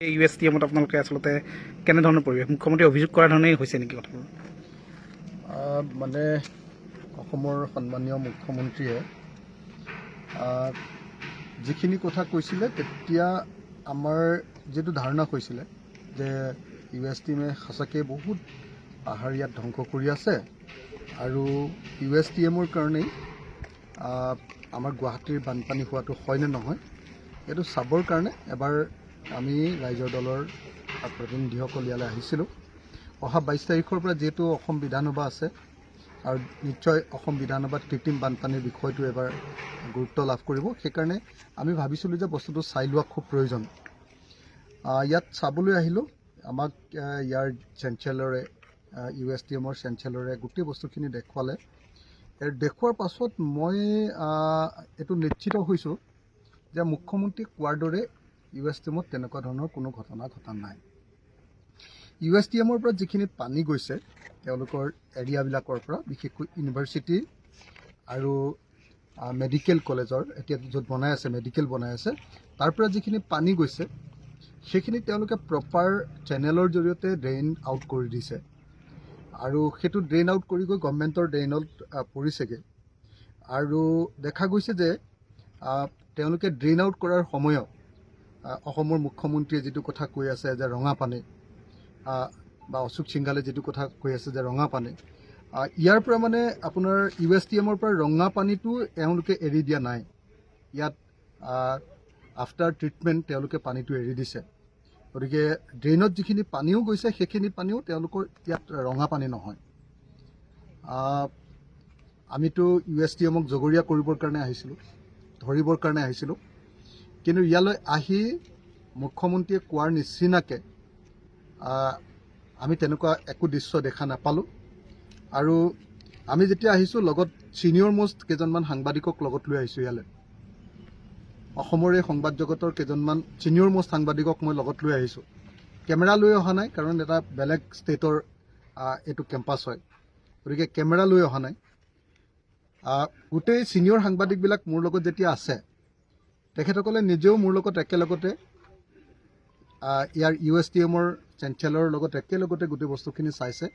USTMত আপোনালোকে আচলতে কেনেধৰণৰ পৰিৱেশ মুখ্যমন্ত্ৰী অভিযোগ কৰাৰ ধৰণেই হৈছে নেকি কথাবোৰ? মানে অসমৰ সন্মানীয় মুখ্যমন্ত্ৰীয়ে যিখিনি কথা কৈছিলে তেতিয়া আমাৰ যিটো ধাৰণা হৈছিলে যে USTMে সঁচাকৈ বহুত পাহাৰ ইয়াত ধ্বংস কৰি আছে আৰু USTMৰ কাৰণেই আমাৰ গুৱাহাটীৰ বানপানী হোৱাটো হয়নে নহয় এইটো চাবৰ কাৰণে এবাৰ আমি ৰাইজৰ দলৰ প্ৰতিনিধিসকল ইয়ালৈ আহিছিলোঁ। অহা 22 তাৰিখৰ পৰা যিহেতু অসম বিধানসভা আছে আৰু নিশ্চয় অসম বিধানসভাত কৃত্ৰিম বানপানীৰ বিষয়টো এবাৰ গুৰুত্ব লাভ কৰিব, সেইকাৰণে আমি ভাবিছিলোঁ যে বস্তুটো চাই লোৱা খুব প্ৰয়োজন। ইয়াত চাবলৈ আহিলোঁ, আমাক ইয়াৰ চেঞ্চেলৰে USTMৰ চেঞ্চেলৰে গোটেই বস্তুখিনি দেখুৱালে। দেখুৱাৰ পাছত মই এইটো নিশ্চিত হৈছোঁ যে মুখ্যমন্ত্ৰী কোৱাৰ দৰে USTMত তেনেকুৱা ধৰণৰ কোনো ঘটনা ঘটা নাই। USTMৰ পৰা যিখিনি পানী গৈছে তেওঁলোকৰ এৰিয়াবিলাকৰ পৰা, বিশেষকৈ ইউনিভাৰ্চিটি আৰু মেডিকেল কলেজৰ এতিয়া য'ত বনাই আছে মেডিকেল বনাই আছে তাৰ পৰা যিখিনি পানী গৈছে সেইখিনি তেওঁলোকে প্ৰপাৰ চেনেলৰ জৰিয়তে ড্ৰেইন আউট কৰি দিছে আৰু সেইটো ড্ৰেইন আউট কৰি গৈ গভৰ্ণমেণ্টৰ ড্ৰেইনত পৰিছেগৈ। আৰু দেখা গৈছে যে তেওঁলোকে ড্ৰেইন আউট কৰাৰ সময়ত অসমৰ মুখ্যমন্ত্ৰীয়ে যিটো কথা কৈ আছে যে ৰঙা পানী বা অশোক সিংঘালে যিটো কথা কৈ আছে যে ৰঙা পানী, ইয়াৰ পৰা মানে আপোনাৰ USTMৰ পৰা ৰঙা পানীটো তেওঁলোকে এৰি দিয়া নাই। ইয়াত আফটাৰ ট্ৰিটমেণ্ট তেওঁলোকে পানীটো এৰি দিছে। গতিকে ড্ৰেইনত যিখিনি পানীও গৈছে সেইখিনি পানীও তেওঁলোকৰ ইয়াত ৰঙা পানী নহয়। আমিতো USTMক জগৰীয়া কৰিবৰ কাৰণে আহিছিলোঁ, ধৰিবৰ কাৰণে আহিছিলোঁ, কিন্তু ইয়ালৈ আহি মুখ্যমন্ত্ৰীয়ে কোৱাৰ নিচিনাকৈ আমি তেনেকুৱা একো দৃশ্য দেখা নাপালোঁ। আৰু আমি যেতিয়া আহিছোঁ লগত ছিনিয়ৰ মোষ্ট কেইজনমান সাংবাদিকক লগত লৈ আহিছোঁ ইয়ালৈ। অসমৰ এই সংবাদ জগতৰ কেইজনমান ছিনিয়ৰ মোষ্ট সাংবাদিকক মই লগত লৈ আহিছোঁ। কেমেৰা লৈ অহা নাই, কাৰণ এটা বেলেগ ষ্টেটৰ এইটো কেম্পাছ হয়, গতিকে কেমেৰা লৈ অহা নাই। গোটেই ছিনিয়ৰ সাংবাদিকবিলাক মোৰ লগত যেতিয়া আছে তেখেতসকলে নিজেও মোৰ লগত একেলগতে ইয়াৰ USTMৰ চেঞ্চেলৰ লগত একেলগতে গোটেই বস্তুখিনি চাইছে।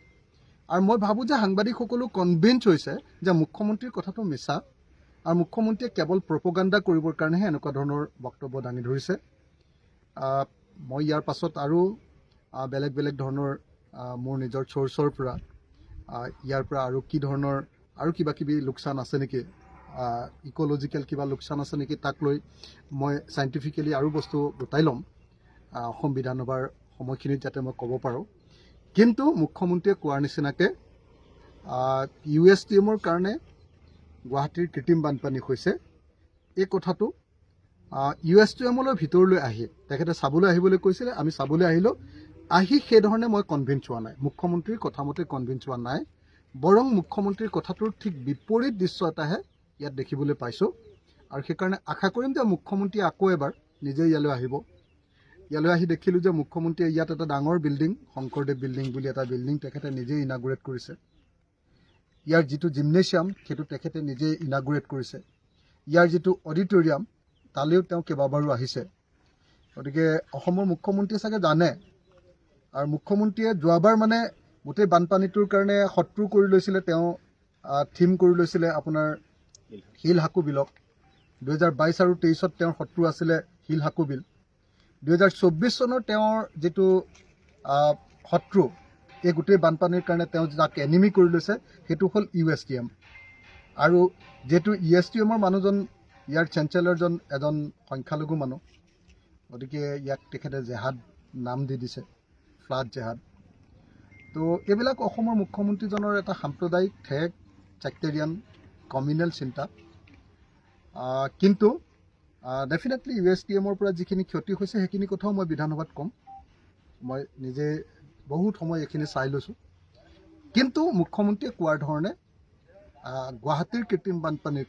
আৰু মই ভাবোঁ যে সাংবাদিকসকলো কনভিন্স হৈছে যে মুখ্যমন্ত্ৰীৰ কথাটো মিছা আৰু মুখ্যমন্ত্ৰীয়ে কেৱল প্ৰপগাণ্ডা কৰিবৰ কাৰণেহে এনেকুৱা ধৰণৰ বক্তব্য দাঙি ধৰিছে। মই ইয়াৰ পাছত আৰু বেলেগ বেলেগ ধৰণৰ মোৰ নিজৰ চ'ৰ্চৰ পৰা ইয়াৰ পৰা আৰু কি ধৰণৰ আৰু কিবা কিবি লোকচান আছে নেকি, ইক'লজিকেল কিবা লোকচান আছে নেকি, তাক লৈ মই চাইণ্টিফিকেলি আৰু বস্তু গোটাই ল'ম অসম বিধানসভাৰ সময়খিনিত যাতে মই ক'ব পাৰোঁ। কিন্তু মুখ্যমন্ত্ৰীয়ে কোৱাৰ নিচিনাকৈ USTMৰ কাৰণে গুৱাহাটীৰ কৃত্ৰিম বানপানী হৈছে এই কথাটো USTMলৈ ভিতৰলৈ আহি তেখেতে চাবলৈ আহিবলৈ কৈছিলে, আমি চাবলৈ আহিলোঁ। আহি সেইধৰণে মই কনভিন্স হোৱা নাই, মুখ্যমন্ত্ৰীৰ কথামতে কনভিন্স হোৱা নাই, বৰং মুখ্যমন্ত্ৰীৰ কথাটোৰ ঠিক বিপৰীত দৃশ্য এটাহে ইয়াত দেখিবলৈ পাইছোঁ। আৰু সেইকাৰণে আশা কৰিম যে মুখ্যমন্ত্ৰীয়ে আকৌ এবাৰ নিজে ইয়ালৈ আহিব। ইয়ালৈ আহি দেখিলোঁ যে মুখ্যমন্ত্ৰীয়ে ইয়াত এটা ডাঙৰ বিল্ডিং, শংকৰদেৱ বিল্ডিং বুলি এটা বিল্ডিং তেখেতে নিজেই ইনাগুৰেট কৰিছে। ইয়াৰ যিটো জিমনেছিয়াম সেইটো তেখেতে নিজেই ইনাগুৰেট কৰিছে। ইয়াৰ যিটো অডিটৰিয়াম তালৈও তেওঁ কেইবাবাৰো আহিছে। গতিকে অসমৰ মুখ্যমন্ত্ৰীয়ে চাগে জানে, আৰু মুখ্যমন্ত্ৰীয়ে যোৱাবাৰ মানে গোটেই বানপানীটোৰ কাৰণে শত্ৰু কৰি লৈছিলে, তেওঁ থিম কৰি লৈছিলে আপোনাৰ শিল হাকু বিলক। 2022 আৰু 23ত তেওঁৰ শত্ৰু আছিলে শিল হাকু বিল। 2024 চনৰ তেওঁৰ যিটো শত্ৰু এই গোটেই বানপানীৰ কাৰণে তেওঁ যাক এনিমি কৰি লৈছে সেইটো হ'ল USTM। আৰু যিহেতু USTMৰ মানুহজন ইয়াৰ চেঞ্চেলৰজন এজন সংখ্যালঘু মানুহ, গতিকে ইয়াক তেখেতে জেহাদ নাম দি দিছে, ফ্লাড জেহাদ। তো এইবিলাক অসমৰ মুখ্যমন্ত্ৰীজনৰ এটা সাম্প্ৰদায়িক ঠেক ছেক্টেৰিয়ান কমিউনেল চিন্তা। কিন্তু ডেফিনেটলি USTMৰ পৰা যিখিনি ক্ষতি হৈছে সেইখিনি কথাও মই বিধানসভাত ক'ম। মই নিজে বহুত সময় এইখিনি চাই লৈছোঁ। কিন্তু মুখ্যমন্ত্ৰীয়ে কোৱাৰ ধৰণে গুৱাহাটীৰ কৃত্ৰিম বানপানীৰ